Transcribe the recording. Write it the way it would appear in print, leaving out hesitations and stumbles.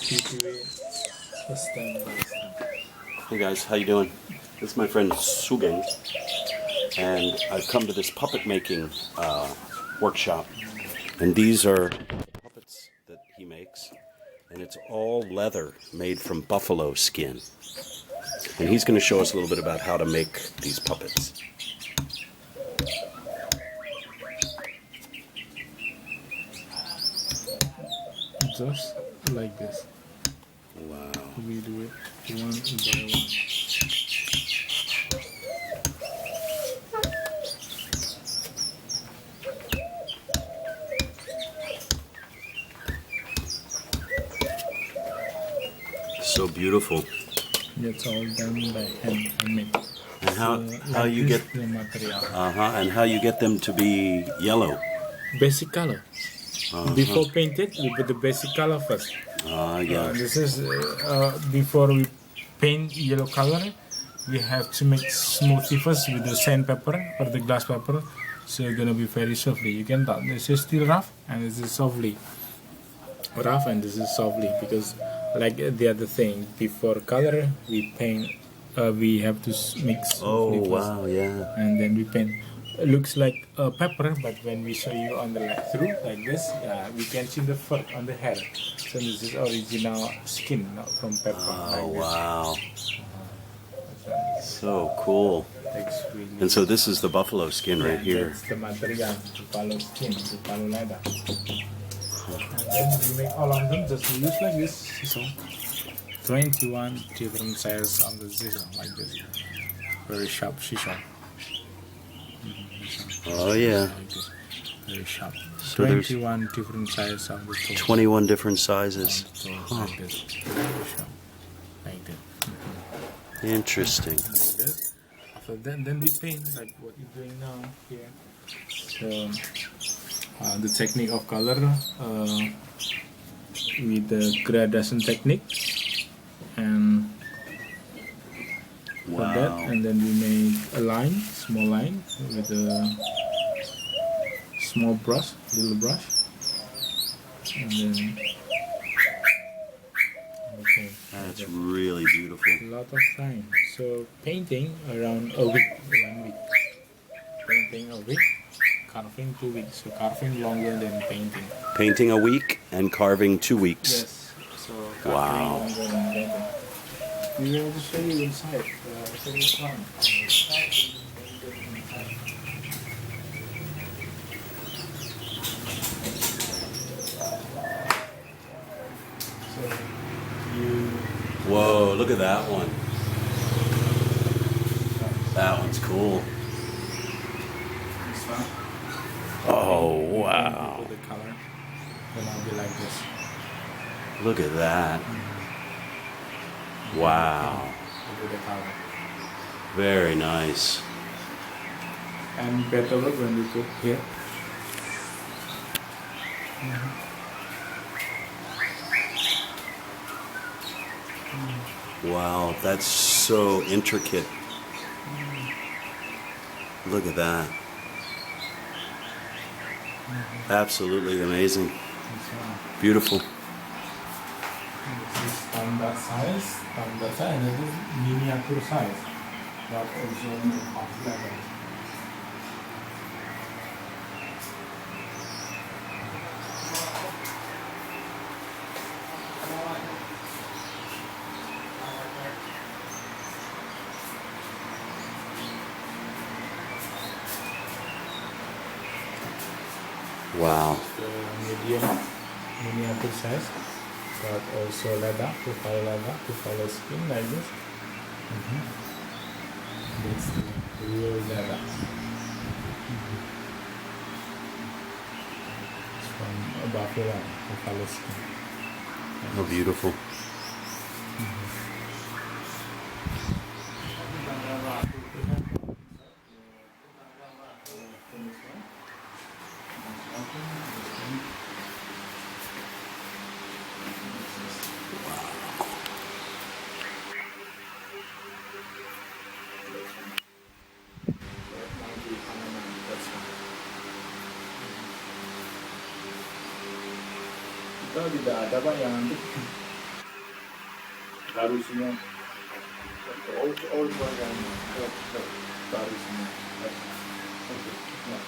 PPV step by step. Hey guys, how you doing? This is my friend Sugeng, and I've come to this puppet making workshop. And these are puppets that he makes, and it's all leather made from buffalo skin. And he's going to show us a little bit about how to make these puppets. Just like this. Wow. We do it one by one. So beautiful. It's all done by handmade. And how like you get the material. and how you get them to be yellow? Basic color. Before painted, we put the basic color first. Yeah. This is before we paint yellow color. We have to make smoothie first with the sandpaper or the glass paper, so it's gonna be very softly. You can tell this is still rough and this is softly rough and this is softly because like the other thing before color we paint. We have to mix. Oh first, wow, yeah. and then we paint. It looks like a pepper, but when we show you on the through like this, we can see the fur on the hair. So this is original skin, not from pepper. Oh like wow. This. So cool. Really And so this is the buffalo skin right here. That's the material, buffalo skin, buffalo leather. And then we make all of them just use like this. So 21 different sizes on the scissor like this. Very sharp scissor. Oh yeah. Very sharp. So there's 21 different sizes of the tool. 21 different sizes. Like this. Very sharp. Like that. Interesting. Like this. After that, then we paint like what you're doing now here. So the technique of color with the gradation technique, and for that, and then we make a line, small line with a small brush, little brush, and then okay. That's really beautiful. A lot of time. So painting around a week, 1 week. Painting a week, carving 2 weeks. So carving longer than painting. Painting a week and carving 2 weeks. Yes. So carving Wow. longer than painting. We will just show you inside. Show you front. So you. Whoa, look at that one. That one's cool. This one. Oh, wow. Put the color. Then I'll be like this. Look at that. Wow. Put the color. Very nice. And better look when we put here. Wow, that's so intricate. Look at that. Absolutely amazing. Beautiful. This is standard size, and this is miniature size, but also half level. Wow. Medium miniature size, but also leather, to follow skin like this. This is the real leather. It's from a buffalo to follow skin. How beautiful. Kita tidak ada Pak yang nanti baru semua. All baru semua. Okay. Nah.